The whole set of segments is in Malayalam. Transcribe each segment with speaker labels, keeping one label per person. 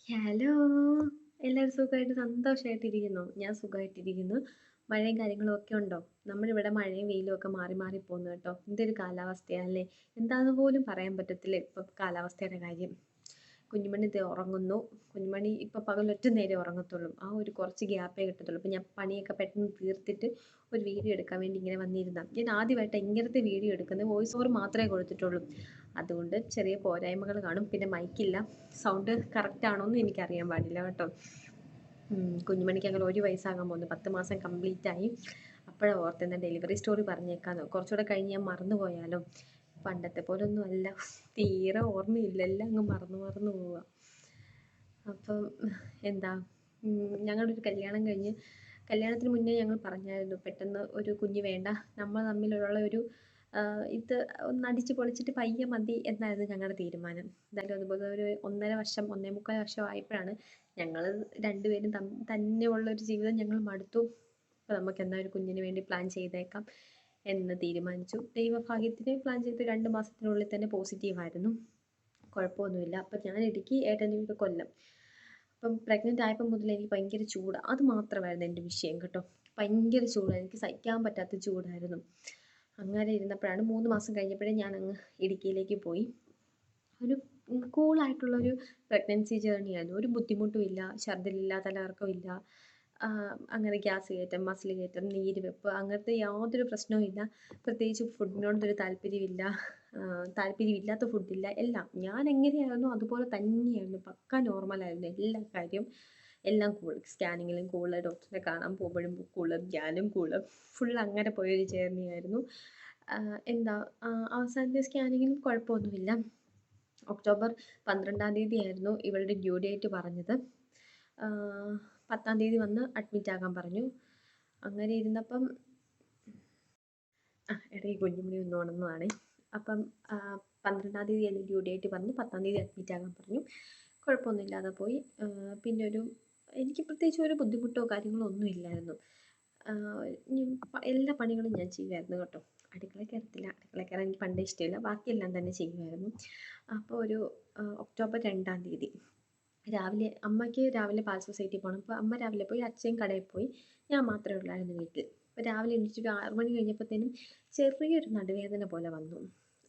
Speaker 1: ഹലോ! എല്ലാവരും സുഖമായിട്ട് സന്തോഷമായിട്ടിരിക്കുന്നോ? ഞാൻ സുഖമായിട്ടിരിക്കുന്നു. മഴയും കാര്യങ്ങളും ഒക്കെ ഉണ്ടോ? നമ്മളിവിടെ മഴയും വെയിലും ഒക്കെ മാറി മാറി പോകുന്നു കേട്ടോ. എന്തൊരു കാലാവസ്ഥയാ അല്ലേ? എന്താന്ന് പോലും പറയാൻ പറ്റത്തില്ല ഇപ്പം കാലാവസ്ഥയുടെ കാര്യം. കുഞ്ഞുമണി ദേ ഉറങ്ങുന്നു. കുഞ്ഞുമണി ഇപ്പം പകലൊറ്റ നേരേ ഉറങ്ങത്തുള്ളൂ. ആ ഒരു കുറച്ച് ഗ്യാപ്പേ കിട്ടത്തുള്ളൂ. അപ്പം ഞാൻ പണിയൊക്കെ പെട്ടെന്ന് തീർത്തിട്ട് ഒരു വീഡിയോ എടുക്കാൻ വേണ്ടി ഇങ്ങനെ വന്നിരുന്നതാണ്. ഞാൻ ആദ്യമായിട്ടാണ് ഇങ്ങനത്തെ വീഡിയോ എടുക്കുന്നത്. വോയിസ് ഓവർ മാത്രമേ കൊടുത്തിട്ടുള്ളൂ. അതുകൊണ്ട് ചെറിയ പോരായ്മകൾ കാണും. പിന്നെ മൈക്കില്ല. സൗണ്ട് കറക്റ്റ് ആണോയെന്ന് എനിക്കറിയാൻ പാടില്ല കേട്ടോ. കുഞ്ഞുമണിക്ക് അങ്ങനെ 1 വയസ്സാകാൻ പോകുന്നു. 10 മാസം കംപ്ലീറ്റ് ആയി. അപ്പോഴാണ് ഓർത്തത് ഡെലിവറി സ്റ്റോറി പറഞ്ഞേക്കാമെന്ന്. കുറച്ചുകൂടെ കഴിഞ്ഞ് ഞാൻ മറന്നു പോയാലോ. പണ്ടത്തെ പോലൊന്നും അല്ല. തീരെ ഓർമ്മയില്ല. എല്ലാം അങ്ങ് മറന്നു മറന്നു പോവുക. അപ്പം എന്താ ഞങ്ങളുടെ ഒരു കല്യാണം കഴിഞ്ഞ് കല്യാണത്തിന് മുന്നേ ഞങ്ങൾ പറഞ്ഞായിരുന്നു പെട്ടെന്ന് ഒരു കുഞ്ഞ് വേണ്ട, നമ്മൾ തമ്മിലുള്ള ഒരു ഇത് ഒന്ന് അടിച്ച് പൊളിച്ചിട്ട് പയ്യെ മതി എന്നായിരുന്നു ഞങ്ങളുടെ തീരുമാനം. എന്തായാലും അതുപോലെ ഒരു 1.5 വർഷം 1.25 വർഷം ആയപ്പോഴാണ് ഞങ്ങൾ രണ്ടുപേരും തന്നെ ഉള്ളൊരു ജീവിതം ഞങ്ങൾ മടുത്തു. അപ്പോൾ നമുക്ക് എന്നാൽ ഒരു കുഞ്ഞിന് വേണ്ടി പ്ലാൻ ചെയ്തേക്കാം എന്ന് തീരുമാനിച്ചു. ദൈവഭാഗ്യത്തിന് പ്ലാൻ ചെയ്ത് 2 മാസത്തിനുള്ളിൽ തന്നെ പോസിറ്റീവായിരുന്നു. കുഴപ്പമൊന്നുമില്ല. അപ്പം ഞാൻ ഇടുക്കി, ഏട്ടൻ്റെ വീട് കൊല്ലം. അപ്പം പ്രഗ്നൻ്റ് ആയപ്പോൾ മുതൽ എനിക്ക് ഭയങ്കര ചൂടാണ്. അത് മാത്രമായിരുന്നു എൻ്റെ വിഷയം കേട്ടോ. ഭയങ്കര ചൂടാണ്. എനിക്ക് സഹിക്കാൻ പറ്റാത്ത ചൂടായിരുന്നു. അങ്ങനെ ഇരുന്നപ്പോഴാണ് 3 മാസം കഴിഞ്ഞപ്പോഴേ ഞാൻ അങ്ങ് ഇടുക്കിയിലേക്ക് പോയി. ഒരു കൂളായിട്ടുള്ളൊരു പ്രഗ്നൻസി ജേർണി ആയിരുന്നു. ഒരു ബുദ്ധിമുട്ടും ഇല്ല, ഛർദ്ദിലില്ല, തലകറക്കമില്ല, അങ്ങനെ ഗ്യാസ് കയറ്റം, മസിൽ കയറ്റം, നീര് വെപ്പ് അങ്ങനത്തെ യാതൊരു പ്രശ്നവും ഇല്ല. പ്രത്യേകിച്ച് ഫുഡിനോടൊരു താല്പര്യമില്ല, താല്പര്യമില്ലാത്ത ഫുഡില്ല, എല്ലാം ഞാൻ എങ്ങനെയായിരുന്നോ അതുപോലെ തന്നെയായിരുന്നു. പക്ക നോർമലായിരുന്നു എല്ലാ കാര്യം. എല്ലാം കൂൾ. സ്കാനിങ്ങിലും കൂള്, ഡോക്ടറെ കാണാൻ പോകുമ്പോഴും കൂള്, ഞാനും കൂള്, ഫുൾ അങ്ങനെ പോയൊരു ജേർണി ആയിരുന്നു. എന്താ അവസാനത്തെ സ്കാനിങ്ങിനും കുഴപ്പമൊന്നുമില്ല. ഒക്ടോബർ 12-ാം തീയതി ആയിരുന്നു ഇവളുടെ ഡ്യൂ ഡേറ്റ് പറഞ്ഞത്. 10-ാം തീയതി വന്ന് അഡ്മിറ്റ് ആകാൻ പറഞ്ഞു. അങ്ങനെ ഇരുന്നപ്പം ഇടയിൽ കുഞ്ഞുമണി ഒന്ന് ഉണർന്നതാണ്. അപ്പം 12-ാം തീയതി എൻ്റെ ഡ്യൂ ഡേറ്റ് പറഞ്ഞു. 10-ാം തീയതി അഡ്മിറ്റ് ആകാൻ പറഞ്ഞു. കുഴപ്പമൊന്നുമില്ലാതെ പോയി. പിന്നെ എനിക്ക് പ്രത്യേകിച്ച് ഒരു ബുദ്ധിമുട്ടോ കാര്യങ്ങളോ ഒന്നും ഇല്ലായിരുന്നു. എല്ലാ പണികളും ഞാൻ ചെയ്യുമായിരുന്നു കേട്ടോ. അടുക്കളയിൽ കയറത്തില്ല, അടുക്കളയിൽ കയറാൻ എനിക്ക് പണ്ടേ ഇഷ്ടമില്ല. ബാക്കിയെല്ലാം തന്നെ ചെയ്യുമായിരുന്നു. അപ്പോൾ ഒക്ടോബർ 2-ാം തീയതി അമ്മയ്ക്ക് രാവിലെ പാൽ സൊസൈറ്റി പോകണം. അപ്പോൾ അമ്മ രാവിലെ പോയി, അച്ഛൻ കടയിൽ പോയി, ഞാൻ മാത്രമേ ഉള്ളായിരുന്നു വീട്ടിൽ. അപ്പോൾ രാവിലെ എണീച്ചിട്ട് 6 മണി കഴിഞ്ഞപ്പോഴത്തേനും ചെറിയൊരു നടുവേദന പോലെ വന്നു.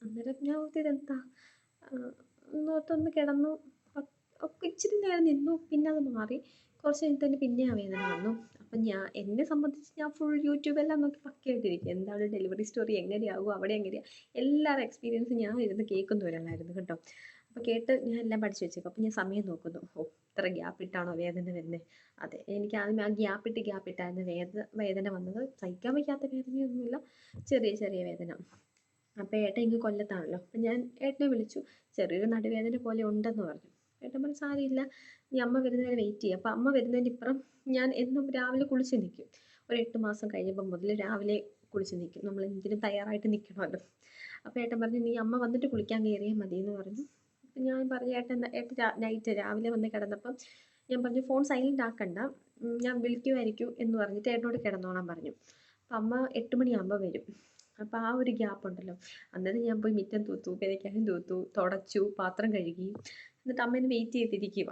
Speaker 1: അന്നേരം ഞാൻ ഓർത്ത് ഇതെന്താ ഒന്നോർത്തൊന്ന് കിടന്നു. ഒക്കെ ഇച്ചിരി നേരം നിന്നു, പിന്നെ അത് മാറി. കുറച്ച് കഴിഞ്ഞിട്ട് തന്നെ പിന്നെ ആ വേദന വന്നു. അപ്പം എന്നെ സംബന്ധിച്ച് ഞാൻ ഫുൾ യൂട്യൂബെല്ലാം നോക്കി പക്കയായിട്ടിരിക്കും. എന്താണ് ഡെലിവറി സ്റ്റോറി, എങ്ങനെയാകും, അവിടെ എങ്ങനെയാണ്, എല്ലാവരുടെ എക്സ്പീരിയൻസ് ഞാൻ ഇരുന്ന് കേൾക്കുന്ന ഒരാളായിരുന്നു കേട്ടോ. അപ്പോൾ കേട്ട് ഞാൻ എല്ലാം പഠിച്ചു വെച്ചേക്കും. അപ്പോൾ ഞാൻ സമയം നോക്കുന്നു. ഇത്ര ഗ്യാപ്പ് ഇട്ടാണോ വേദന വരുന്നത്? അതെ, എനിക്ക് ആദ്യം ആ ഗ്യാപ്പിട്ടായിരുന്നു വേദന വന്നത്. സഹിക്കാൻ വയ്യാത്ത വേദനയൊന്നുമില്ല, ചെറിയ ചെറിയ വേദന. അപ്പോൾ ഏട്ടൻ ഇങ്ങ് കൊല്ലത്താണല്ലോ. അപ്പം ഞാൻ ഏട്ടനെ വിളിച്ചു. ചെറിയൊരു നടുവേദന പോലെ ഉണ്ടെന്ന് പറഞ്ഞു. ഏട്ടൻ പറഞ്ഞു സാരമില്ല, നീ അമ്മ വരുന്നവരെ വെയിറ്റ് ചെയ്യുക. അപ്പം അമ്മ വരുന്നതിന് ഇപ്പുറം ഞാൻ എന്നും രാവിലെ കുളിച്ച് നിൽക്കും. ഒരു 8 മാസം കഴിഞ്ഞപ്പോൾ മുതൽ രാവിലെ കുളിച്ച് നിൽക്കും. നമ്മൾ എന്തിനും തയ്യാറായിട്ട് നിൽക്കണമല്ലോ. അപ്പോൾ ഏട്ടൻ പറഞ്ഞു നീ അമ്മ വന്നിട്ട് കുളിക്കാൻ കയറിയാൽ മതി എന്ന് പറഞ്ഞു. അപ്പം ഞാൻ പറഞ്ഞു ഏട്ടൻ നൈറ്റ് രാവിലെ വന്ന് കിടന്നപ്പം ഞാൻ പറഞ്ഞു ഫോൺ സൈലൻ്റ് ആക്കണ്ട, ഞാൻ വിളിക്കുമായിരിക്കും എന്ന് പറഞ്ഞിട്ട് ഏട്ടനോട് കിടന്നോളാൻ പറഞ്ഞു. അപ്പം അമ്മ 8 മണിയാകുമ്പോൾ വരും. അപ്പോൾ ആ ഒരു ഗ്യാപ്പ് ഉണ്ടല്ലോ. അന്നേരം ഞാൻ പോയി മുറ്റം തൂത്തു, പെരയ്ക്കകം തൂത്തു, തുടച്ചു, പാത്രം കഴുകി. എന്നിട്ട് അമ്മേനെ വെയിറ്റ് ചെയ്തിരിക്കുക.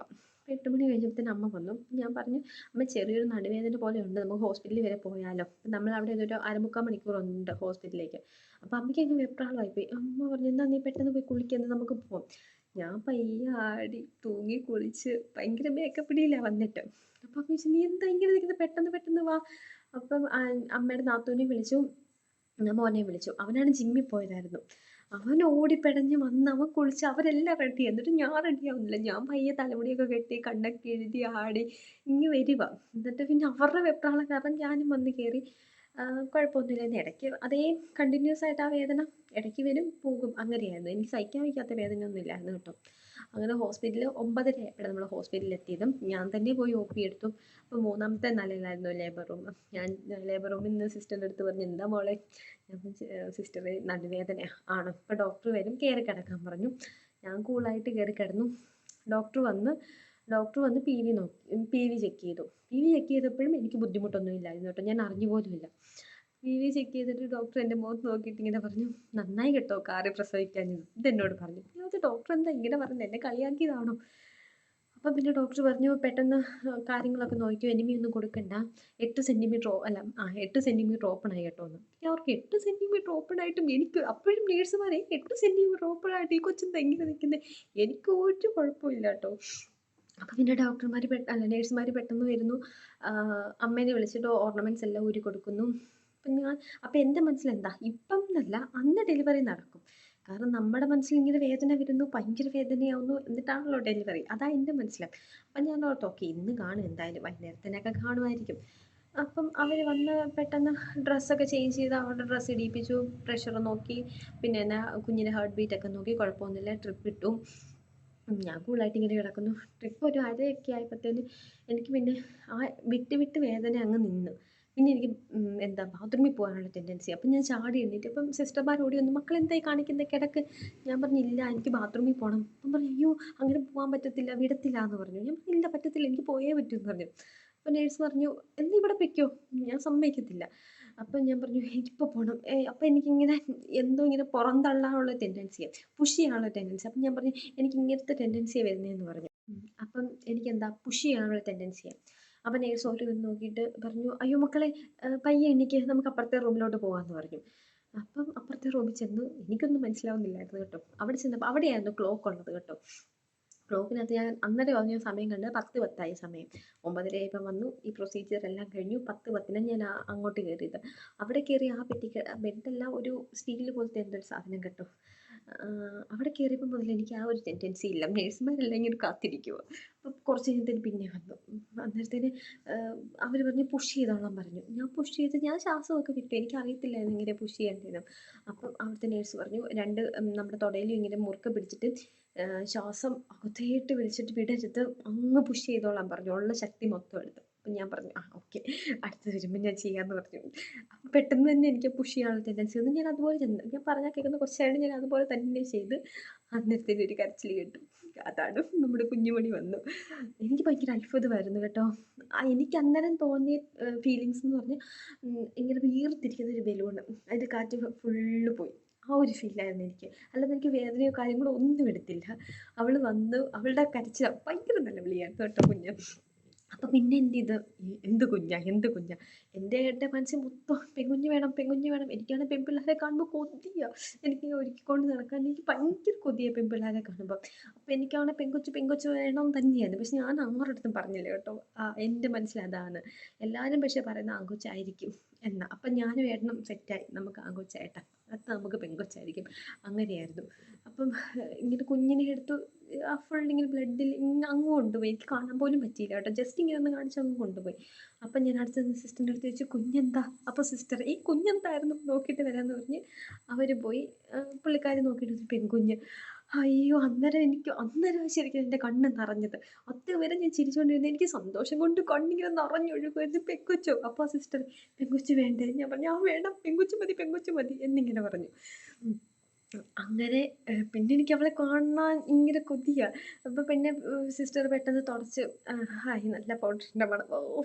Speaker 1: 8 മണി കഴിഞ്ഞപ്പോഴത്തേന് അമ്മ വന്നു. ഞാൻ പറഞ്ഞു അമ്മ ചെറിയൊരു നടുവേദന പോലെ ഉണ്ട്, നമുക്ക് ഹോസ്പിറ്റലിൽ വരെ പോയാലോ. നമ്മൾ അവിടെ ഒരു 3/4 മണിക്കൂറുണ്ട് ഹോസ്പിറ്റലിലേക്ക്. അപ്പോൾ അമ്മയ്ക്ക് അങ്ങ് വെപ്രാളമായിപ്പോയി. അമ്മ പറഞ്ഞു എന്നാൽ നീ പെട്ടെന്ന് പോയി കുളിക്കുന്നത്, നമുക്ക് പോവാം. ഞാൻ പയ്യെ ആടി തൂങ്ങി കുളിച്ച് ഭയങ്കര മേക്കപ്പ് ഇടിയിലാണ് വന്നിട്ട്. അപ്പം അമ്മ ചോദിച്ചു നീ എന്താ ഇങ്ങനെ നിൽക്കുന്നത്, പെട്ടെന്ന് പെട്ടെന്ന് വാ. അപ്പം അമ്മയുടെ നാത്തൂനെ വിളിച്ചു, മോനെ വിളിച്ചു. അവനാണ് ജിമ്മിൽ പോയതായിരുന്നു. അവൻ ഓടിപ്പെടഞ്ഞ് വന്ന് അവൻ കുളിച്ച് അവരെല്ലാം റെഡി. എന്നിട്ട് ഞാൻ റെഡി ആവുന്നില്ല. ഞാൻ പയ്യെ തലമുടിയൊക്കെ കെട്ടി കണ്ണൊക്കെ എഴുതി ആടി ഇങ്ങ് വരുക. എന്നിട്ട് പിന്നെ അവരുടെ വെപ്രാളം കാരണം ഞാനും വന്ന് കയറി. കുഴപ്പമൊന്നുമില്ലായിരുന്നു. ഇടയ്ക്ക് അതേ കണ്ടിന്യൂസ് ആയിട്ട് ആ വേദന ഇടയ്ക്ക് വരും പോകും, അങ്ങനെയായിരുന്നു. എനിക്ക് സഹിക്കാൻ വയ്ക്കാത്ത വേദനയൊന്നും ഇല്ലായിരുന്നു കേട്ടോ. അങ്ങനെ ഹോസ്പിറ്റലിൽ 9:30 ആയപ്പോഴാണ് നമ്മൾ ഹോസ്പിറ്റലിൽ എത്തിയതും. ഞാൻ തന്നെ പോയി OP എടുത്തു. അപ്പോൾ 3-ാമത്തെ നിലയിലായിരുന്നു ലേബർ റൂം. ഞാൻ ലേബർ റൂമിൽ നിന്ന് സിസ്റ്ററിൻ്റെ അടുത്ത് പറഞ്ഞു എന്താ മോളെ, സിസ്റ്ററെ നടുവേദന ആണ്, ഇപ്പോൾ ഡോക്ടർ വരും, കയറി കിടക്കാൻ പറഞ്ഞു. ഞാൻ കൂളായിട്ട് കയറി കിടന്നു. ഡോക്ടർ വന്ന് PV ചെക്ക് ചെയ്തു. PV ചെക്ക് ചെയ്തപ്പോഴും എനിക്ക് ബുദ്ധിമുട്ടൊന്നും ഇല്ലായിരുന്നു കേട്ടോ. ഞാൻ അറിഞ്ഞു പോലുമില്ല. PV ചെക്ക് ചെയ്തിട്ട് ഡോക്ടർ എൻ്റെ മുഖത്ത് നോക്കിയിട്ട് ഇങ്ങനെ പറഞ്ഞു നന്നായി കേട്ടോ കാറി പ്രസവിക്കാൻ. ഇതെന്നോട് പറഞ്ഞു. ഞാൻ ഡോക്ടർ എന്താ ഇങ്ങനെ പറഞ്ഞു, എന്നെ കളിയാക്കിയതാണോ? അപ്പം പിന്നെ ഡോക്ടർ പറഞ്ഞു പെട്ടെന്ന് കാര്യങ്ങളൊക്കെ നോക്കിയോ എനിമി ഒന്നും കൊടുക്കണ്ട 8 സെന്റിമീറ്റർ അല്ല 8 സെന്റിമീറ്റർ ഓപ്പൺ ആയി കേട്ടോ എന്ന്. ഞാൻ അവർക്ക് 8 സെന്റിമീറ്റർ ഓപ്പൺ ആയിട്ടും എനിക്ക് അപ്പോഴും നേഴ്സുമാരെ 8 സെന്റിമീറ്റർ ഓപ്പൺ ആയിട്ട് ഈ കൊച്ചിൻ എങ്ങനെ നിൽക്കുന്നത്, എനിക്ക് ഒരു കുഴപ്പമില്ല കേട്ടോ. അപ്പം പിന്നെ ഡോക്ടർമാർ അല്ല നേഴ്സുമാർ പെട്ടെന്ന് വരുന്നു, അമ്മേനെ വിളിച്ചിട്ട് ഓർണമെന്റ്സ് എല്ലാം ഊരി കൊടുക്കുന്നു. അപ്പം അപ്പം എൻ്റെ മനസ്സിലെന്താ ഇപ്പം എന്നല്ല അന്ന് ഡെലിവറി നടക്കും. കാരണം നമ്മുടെ മനസ്സിൽ ഇങ്ങനെ വേദന വരുന്നു, ഭയങ്കര വേദനയാവുന്നു, എന്നിട്ടാണല്ലോ ഡെലിവറി, അതാ എൻ്റെ മനസ്സിൽ. അപ്പം ഞാൻ ഓർത്തു ഓക്കെ ഇന്ന് കാണും എന്തായാലും, വൈകുന്നേരത്തിനൊക്കെ കാണുമായിരിക്കും. അപ്പം അവർ വന്ന് പെട്ടെന്ന് ഡ്രസ്സൊക്കെ ചേഞ്ച് ചെയ്ത് അവരുടെ ഡ്രസ്സ് ഇടിയിപ്പിച്ചു, പ്രഷർ നോക്കി, പിന്നെ എന്നാ കുഞ്ഞിൻ്റെ ഹാർട്ട് ബീറ്റ് ഒക്കെ നോക്കി, കുഴപ്പമൊന്നുമില്ല, ട്രിപ്പ് ഇട്ടു. ഞാൻ കൂളായിട്ട് ഇങ്ങനെ കിടക്കുന്നു. ട്രിപ്പ് ഒരു അരയൊക്കെ ആയപ്പോഴത്തേന് എനിക്ക് പിന്നെ ആ വിട്ട് വിട്ട് വേദന അങ്ങ് നിന്ന്. പിന്നെ എനിക്ക് എന്താ ബാത്റൂമിൽ പോകാനുള്ള ടെൻഡൻസി. അപ്പം ഞാൻ ചാടി എണീറ്റ്. അപ്പം സിസ്റ്റർമാർ ഓടി വന്നു, മക്കളെന്തായി കാണിക്കുന്നത്, കിടക്ക്. ഞാൻ പറഞ്ഞു ഇല്ല എനിക്ക് ബാത്റൂമിൽ പോകണം. അപ്പം പറഞ്ഞു അയ്യോ അങ്ങനെ പോകാൻ പറ്റത്തില്ല, വിടത്തില്ല എന്ന് പറഞ്ഞു. ഞാൻ പറഞ്ഞു ഇല്ല പറ്റത്തില്ല, എനിക്ക് പോയേ പറ്റൂ എന്ന് പറഞ്ഞു. അപ്പം നേഴ്സ് പറഞ്ഞു എന്നാ ഇവിടെ പൊയ്ക്കോ, ഞാൻ സമ്മതിക്കത്തില്ല. അപ്പം ഞാൻ പറഞ്ഞു എനിക്കിപ്പോൾ പോകണം. അപ്പം എനിക്കിങ്ങനെ എന്തോ ഇങ്ങനെ പുറന്തള്ളാനുള്ള ടെൻഡൻസിയാണ്, പുഷ് ചെയ്യാനുള്ള ടെൻഡൻസി. അപ്പം ഞാൻ പറഞ്ഞു എനിക്ക് ഇങ്ങനത്തെ ടെൻഡൻസിയാണ് വരുന്നതെന്ന് പറഞ്ഞു. അപ്പം എനിക്കെന്താ പുഷ് ചെയ്യാനുള്ള ടെൻഡൻസിയാണ്. അപ്പം നേഴ്സ് ഒരു നോക്കിയിട്ട് പറഞ്ഞു അയ്യോ മക്കളെ പയ്യെ എണീക്ക്, നമുക്ക് അപ്പുറത്തെ റൂമിലോട്ട് പോകാമെന്ന് പറഞ്ഞു. അപ്പം അപ്പുറത്തെ റൂമിൽ ചെന്നു. എനിക്കൊന്നും മനസ്സിലാവുന്നില്ലായിരുന്നു കേട്ടോ. അവിടെ ചെന്നപ്പോൾ അവിടെയായിരുന്നു ക്ലോക്ക് ഉള്ളത് കേട്ടോ. ക്ലോക്കിനകത്ത് ഞാൻ അന്നേരം ഞാൻ സമയം കണ്ട് 10:10 സമയം. 9:30 ആയപ്പോൾ വന്നു, ഈ പ്രൊസീജിയർ എല്ലാം കഴിഞ്ഞു. 10:10 ഞാൻ അങ്ങോട്ട് കയറിയത്. അവിടെ കയറി ആ ബെഡെല്ലാം ഒരു സ്റ്റീൽ പോലത്തെ എന്തൊരു സാധനം കേട്ടോ. അവിടെ കയറിയപ്പോൾ മുതൽ എനിക്ക് ആ ഒരു ടെൻഡൻസി ഇല്ല. നേഴ്സുമാരെല്ലാം ഇങ്ങനെ കാത്തിരിക്കുക. അപ്പം കുറച്ച് കഴിഞ്ഞത്തേന് പിന്നെ വന്നു. അന്നേരത്തേന് അവർ പറഞ്ഞു പുഷ് ചെയ്തോളാൻ പറഞ്ഞു. ഞാൻ പുഷ് ചെയ്ത് ഞാൻ ശ്വാസമൊക്കെ വിട്ടു, എനിക്ക് അറിയത്തില്ലായിരുന്നു ഇങ്ങനെ പുഷ് ചെയ്യേണ്ടതെന്ന്. അപ്പം അവിടുത്തെ നേഴ്സ് പറഞ്ഞു നമ്മുടെ തുടയിലും ഇങ്ങനെ മുറുക്കെ പിടിച്ചിട്ട് ശ്വാസം അകത്തേട്ട് വലിച്ചിട്ട് വിടരുത്, അങ്ങ് പുഷ് ചെയ്തോളാൻ പറഞ്ഞു, ഉള്ള ശക്തി മൊത്തം എടുത്ത്. അപ്പം ഞാൻ പറഞ്ഞു ഓക്കെ അടുത്ത് വരുമ്പോൾ ഞാൻ ചെയ്യാമെന്ന് പറഞ്ഞു. അപ്പം പെട്ടെന്ന് തന്നെ എനിക്ക് പുഷ് ചെയ്യാനുള്ള ടെൻഡൻസി വന്നു. ഞാൻ അതുപോലെ ചെന്ന് ഞാൻ പറഞ്ഞാൽ കേൾക്കുന്ന കുറച്ചായിട്ട് ഞാൻ അതുപോലെ തന്നെ ചെയ്ത് അന്നേരത്തേന് ഒരു കരച്ചിൽ കേട്ടു. അതാണ് നമ്മുടെ കുഞ്ഞുമണി വന്നു. എനിക്ക് ഭയങ്കര അത്ഭുതമായിരുന്നു കേട്ടോ. എനിക്ക് അന്നേരം തോന്നിയ ഫീലിങ്സ് എന്ന് പറഞ്ഞാൽ ഇങ്ങനെ വീർത്തിരിക്കുന്ന ഒരു ബലൂണ്, അതിൻ്റെ കാറ്റ് ഫുള്ള് പോയി, ആ ഒരു ഫീലായിരുന്നു എനിക്ക്. അല്ലാതെ എനിക്ക് വേദനയോ കാര്യങ്ങളോ ഒന്നും എടുത്തില്ല. അവൾ വന്ന് അവളുടെ കരച്ചിൽ ഭയങ്കര നിലവിളിയായിരുന്നു കേട്ടോ കുഞ്ഞ്. അപ്പം പിന്നെ എന്ത് ചെയ്ത് എന്ത് കുഞ്ഞാ എന്ത് കുഞ്ഞാ, എൻ്റെ മനസ്സിൽ മൊത്തം പെങ്കുഞ്ഞ് വേണം പെങ്കുഞ്ഞ് വേണം. എനിക്കാണ് പെൺപിള്ളേരെ കാണുമ്പോൾ കൊതിയാണ്, എനിക്ക് ഒരുക്കിക്കൊണ്ട് നടക്കാൻ എനിക്ക് ഭയങ്കര കൊതിയാണ് പെൺപിള്ളേരെ കാണുമ്പോൾ. അപ്പം എനിക്കാണ് പെങ്കൊച്ച് വേണം തന്നെയാണ്. പക്ഷെ ഞാൻ ആരുടെടുത്തും പറഞ്ഞില്ല കേട്ടോ. എൻ്റെ മനസ്സിൽ അതാണ്. എല്ലാവരും പക്ഷെ പറയുന്നത് ആങ്കൊച്ചായിരിക്കും എന്നാ. അപ്പം ഞാനും ഏട്ടനും സെറ്റായി, നമുക്ക് ആങ്കൊച്ചായിട്ടാ, അത് നമുക്ക് പെങ്കൊച്ചായിരിക്കും, അങ്ങനെയായിരുന്നു. അപ്പം ഇങ്ങനെ കുഞ്ഞിനെ എടുത്തു ഫുൾ ഇങ്ങനെ ബ്ലഡിൽ ഇങ്ങനെ അങ്ങ് കൊണ്ടുപോയി. എനിക്ക് കാണാൻ പോലും പറ്റിയില്ല കേട്ടോ, ജസ്റ്റ് ഇങ്ങനെ ഒന്ന് കാണിച്ച് അങ്ങ് കൊണ്ടുപോയി. അപ്പം ഞാൻ അടുത്ത സിസ്റ്ററിൻ്റെ അടുത്ത് ചോദിച്ചു കുഞ്ഞെന്താ. അപ്പോൾ സിസ്റ്റർ ഈ കുഞ്ഞെന്തായിരുന്നു നോക്കിയിട്ട് വരാമെന്ന് പറഞ്ഞ് അവർ പോയി. പുള്ളിക്കാരി നോക്കിയിട്ട് ഒരു പെൺകുഞ്ഞ്. അയ്യോ അന്നേരം ശരിക്കും എൻ്റെ കണ്ണ് നിറഞ്ഞത്. അതുവരെ ഞാൻ ചിരിച്ചുകൊണ്ടിരുന്നത്, എനിക്ക് സന്തോഷം കൊണ്ട് കണ്ണിങ്ങനെ നിറഞ്ഞൊഴുകുമായിരുന്നു. പെങ്കൊച്ചോ. അപ്പോൾ സിസ്റ്റർ പെങ്കൊച്ച് വേണ്ടേ, ഞാൻ പറഞ്ഞു വേണം പെങ്കൊച്ച് മതി എന്നിങ്ങനെ പറഞ്ഞു. അങ്ങനെ പിന്നെ എനിക്ക് അവളെ കാണാൻ ഇങ്ങനെ കൊതിയാണ്. അപ്പോൾ പിന്നെ സിസ്റ്റർ പെട്ടെന്ന് തുടച്ച് ഹായ് നല്ല പൗഡറിൻ്റെ മണം, ഓ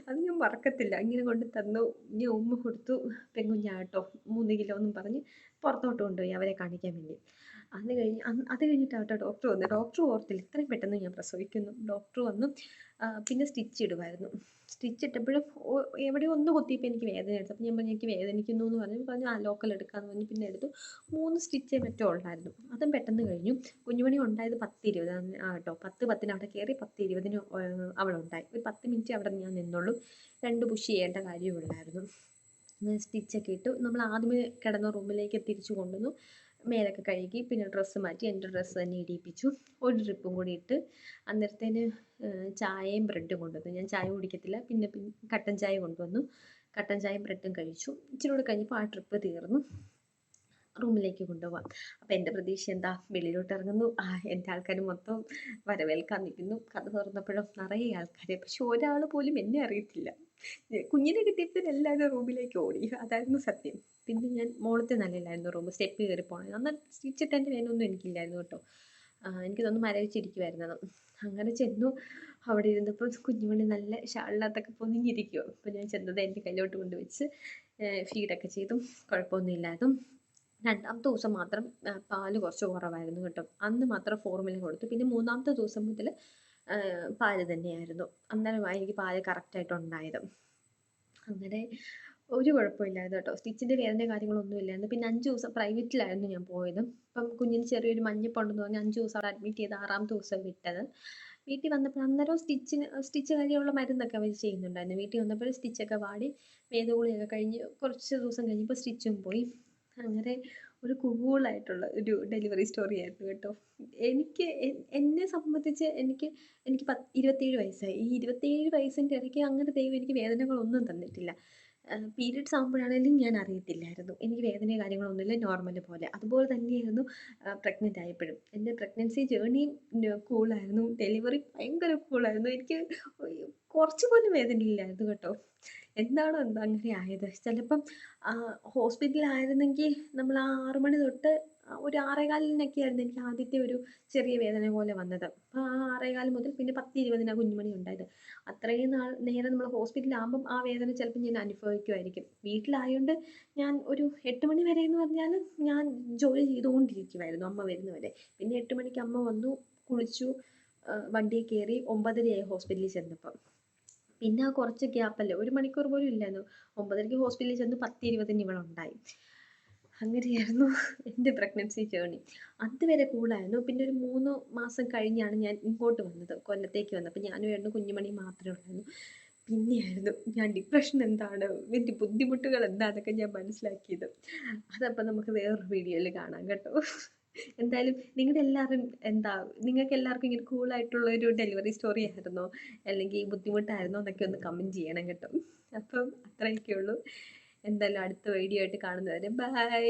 Speaker 1: അത് ഞാൻ മറക്കത്തില്ല. ഇങ്ങനെ കൊണ്ട് തന്നു, ഞാൻ ഉമ്മ കൊടുത്തു. പെൺകുഞ്ഞാട്ടോ 3 കിലോ എന്നും പറഞ്ഞ് പുറത്തോട്ട് കൊണ്ടുപോയി അവരെ കാണിക്കാൻ വേണ്ടി. അത് കഴിഞ്ഞിട്ടാട്ടോ ഡോക്ടർ വന്നു. ഡോക്ടർ ഓർത്തില്ല ഇത്രയും പെട്ടെന്ന് ഞാൻ പ്രസവിക്കുന്നു. ഡോക്ടർ വന്നു. പിന്നെ സ്റ്റിച്ച് ഇടുമായിരുന്നു. സ്റ്റിച്ച് ഇട്ടപ്പോഴും എവിടെയോ ഒന്ന് കുത്തിയപ്പോൾ എനിക്ക് വേദന എടുത്തു. അപ്പോൾ ഞാൻ പറഞ്ഞു എനിക്ക് വേദനിക്കുന്നു എന്ന് പറഞ്ഞു ലോക്കൽ എടുക്കാമെന്ന് പറഞ്ഞു. പിന്നെ എടുത്തു. 3 സ്റ്റിച്ചേ മറ്റോ ഉള്ളായിരുന്നു. അതും പെട്ടെന്ന് കഴിഞ്ഞു. കുഞ്ഞുമണി ഉണ്ടായത് 10:20 കേട്ടോ. 10:10 അവിടെ കയറി 10:20 അവളുണ്ടായി. ഒരു 10 മിനിറ്റ് അവിടെ ഞാൻ നിന്നുള്ളൂ. 2 പുഷ് ചെയ്യേണ്ട കാര്യമുള്ളായിരുന്നു. സ്റ്റിച്ചൊക്കെ ഇട്ടു. നമ്മൾ ആദ്യമേ കിടന്ന റൂമിലേക്ക് തിരിച്ചു കൊണ്ടുവന്നു. മേലൊക്കെ കഴുകി പിന്നെ ഡ്രസ്സ് മാറ്റി എൻ്റെ ഡ്രസ്സ് തന്നെ ഇടിയിപ്പിച്ചു. ഒരു ട്രിപ്പും കൂടി ഇട്ട് അന്നേരത്തേന് ചായയും ബ്രെഡും കൊണ്ടുവന്നു. ഞാൻ ചായ കുടിക്കത്തില്ല. പിന്നെ കട്ടൻ ചായ കൊണ്ടുവന്നു. കട്ടൻ ചായയും ബ്രെഡും കഴിച്ചു. ഇച്ചിരി കൂടെ കഴിഞ്ഞപ്പോൾ ആ ട്രിപ്പ് തീർന്നു. റൂമിലേക്ക് കൊണ്ടുപോകാം. അപ്പോൾ എൻ്റെ പ്രതീക്ഷ എന്താ, വെളിയിലോട്ട് ഇറങ്ങുന്നു, എൻ്റെ ആൾക്കാർ മൊത്തം വരവേൽക്കാൻ നിൽക്കുന്നു. കഥ തുറന്നപ്പോഴും നിറയെ ആൾക്കാർ. പക്ഷെ ഒരാൾ പോലും എന്നെ അറിയത്തില്ല. കുഞ്ഞിനെ കിട്ടിയപ്പോൾ എല്ലാവരും റൂമിലേക്ക് ഓടി, അതായിരുന്നു സത്യം. പിന്നെ ഞാൻ മുകളിലത്തെ നിലയിലായിരുന്നു റൂം, സ്റ്റെപ്പ് കയറി പോകണം. അന്ന് സ്റ്റിച്ചിട്ടതിൻ്റെ വേനൊന്നും എനിക്കില്ലായിരുന്നു കേട്ടോ. എനിക്ക് തോന്നുന്നു മരവിച്ചിരിക്കുമായിരുന്നത്. അങ്ങനെ ചെന്നു. അവിടെ ഇരുന്നപ്പോൾ കുഞ്ഞുമണി നല്ല ഷാളിനകത്തൊക്കെ പൊതിഞ്ഞിരിക്കുമോ. അപ്പോൾ ഞാൻ ചെന്നത് എൻ്റെ കയ്യിലോട്ട് കൊണ്ടുവച്ച് ഫീഡൊക്കെ ചെയ്തു. കുഴപ്പമൊന്നുമില്ലാതും. 2ാമത്തെ ദിവസം മാത്രം പാല് കുറച്ച് കുറവായിരുന്നു കേട്ടോ. അന്ന് മാത്രം ഫോർമുല കൊടുത്തു. പിന്നെ 3ാമത്തെ ദിവസം മുതൽ പാല് തന്നെയായിരുന്നു. അന്നേരമാണ് എനിക്ക് പാല് കറക്റ്റായിട്ട് ഉണ്ടായത്. അങ്ങനെ ഒരു കുഴപ്പമില്ലായിരുന്നു കേട്ടോ. സ്റ്റിച്ചിൻ്റെ വേദനയും കാര്യങ്ങളൊന്നും ഇല്ലായിരുന്നു. പിന്നെ 5 ദിവസം പ്രൈവറ്റിലായിരുന്നു ഞാൻ പോയത്. അപ്പം കുഞ്ഞിന് ചെറിയൊരു മഞ്ഞപ്പുണ്ടെന്ന് പറഞ്ഞ് 5 ദിവസം അവിടെ അഡ്മിറ്റ് ചെയ്ത് 6ാമത്തെ ദിവസം വിട്ടത്. വീട്ടിൽ വന്നപ്പോൾ അന്നേരം സ്റ്റിച്ച് കാര്യമുള്ള മരുന്നൊക്കെ അവർ ചെയ്യുന്നുണ്ടായിരുന്നു. വീട്ടിൽ വന്നപ്പോൾ സ്റ്റിച്ചൊക്കെ വാടി ഭേദഗുളികയൊക്കെ കഴിഞ്ഞ് കുറച്ച് ദിവസം കഴിഞ്ഞപ്പോൾ സ്റ്റിച്ചും പോയി. അങ്ങനെ ഒരു കൂളായിട്ടുള്ള ഒരു ഡെലിവറി സ്റ്റോറി ആയിരുന്നു കേട്ടോ. എനിക്ക് എന്നെ സംബന്ധിച്ച് എനിക്ക് 27 വയസ്സായി. ഈ 27 വയസ്സിൻ്റെ ഇടയ്ക്ക് അങ്ങനെ ദൈവം എനിക്ക് വേദനകളൊന്നും തന്നിട്ടില്ല. പീരിയഡ്സ് ആകുമ്പോഴാണേലും ഞാൻ അറിയത്തില്ലായിരുന്നു. എനിക്ക് വേദനയോ കാര്യങ്ങളൊന്നുമില്ല, നോർമൽ പോലെ. അതുപോലെ തന്നെയായിരുന്നു പ്രഗ്നൻ്റ് ആയപ്പോഴും. എൻ്റെ പ്രഗ്നൻസി ജേർണിയും കൂളായിരുന്നു. ഡെലിവറി ഭയങ്കര കൂളായിരുന്നു. എനിക്ക് കുറച്ച് പോലും വേദനയില്ലായിരുന്നു കേട്ടോ. എന്താണോ എന്തോ അങ്ങനെ ആയത്. ചിലപ്പം ഹോസ്പിറ്റലിലായിരുന്നെങ്കിൽ നമ്മൾ ആ 6 മണി തൊട്ട് ഒരു 6:15 ആയിരുന്നു എനിക്ക് ആദ്യത്തെ ഒരു ചെറിയ വേദന പോലെ വന്നത്. അപ്പോൾ ആ 6:15 മുതൽ പിന്നെ 10:20 കുഞ്ഞുമണി ഉണ്ടായത്. അത്രയും നേരം നമ്മൾ ഹോസ്പിറ്റലിലാകുമ്പം ആ വേദന ചിലപ്പോൾ ഞാൻ അനുഭവിക്കുമായിരിക്കും. വീട്ടിലായതുകൊണ്ട് ഞാൻ ഒരു 8 മണി വരെ എന്ന് പറഞ്ഞാൽ ഞാൻ ജോലി ചെയ്തുകൊണ്ടിരിക്കുമായിരുന്നു അമ്മ വരുന്നവരെ. പിന്നെ 8 മണിക്ക് അമ്മ വന്നു, കുളിച്ചു, വണ്ടിയിൽ കയറി 9:30 ഹോസ്പിറ്റലിൽ ചെന്നപ്പം. പിന്നെ ആ കുറച്ച് ഗ്യാപ്പല്ലേ, 1 മണിക്കൂർ പോലും ഇല്ലായിരുന്നു. 9:30 ഹോസ്പിറ്റലിൽ ചെന്ന് 10:20 ഇവിടെ ഉണ്ടായി. അങ്ങനെയായിരുന്നു എൻ്റെ പ്രഗ്നൻസി ജേർണി. അതുവരെ കൂളായിരുന്നു. പിന്നെ ഒരു 3 മാസം കഴിഞ്ഞാണ് ഞാൻ ഇങ്ങോട്ട് വന്നത്, കൊല്ലത്തേക്ക് വന്നത്. അപ്പോൾ ഞാനും ഏട്ടനും കുഞ്ഞുമണിയും മാത്രമേ ഉള്ളായിരുന്നു. പിന്നെയായിരുന്നു ഞാൻ ഡിപ്രഷൻ എന്താണ്, എൻ്റെ ബുദ്ധിമുട്ടുകൾ എന്താണെന്നൊക്കെ ഞാൻ മനസ്സിലാക്കിയത്. അതപ്പോൾ നമുക്ക് വേറൊരു വീഡിയോയിൽ കാണാം കേട്ടോ. എന്തായാലും നിങ്ങളുടെ എല്ലാവരും നിങ്ങൾക്ക് എല്ലാവർക്കും ഇങ്ങനെ കൂളായിട്ടുള്ള ഒരു ഡെലിവറി സ്റ്റോറി ആയിരുന്നോ, അല്ലെങ്കിൽ ബുദ്ധിമുട്ടായിരുന്നോ എന്നൊക്കെ ഒന്ന് കമൻറ്റ് ചെയ്യണം കേട്ടോ. അപ്പം അത്രയൊക്കെ ഉള്ളൂ. എന്തായാലും അടുത്ത വീഡിയോ ആയിട്ട് കാണുന്നവരെ ബൈ.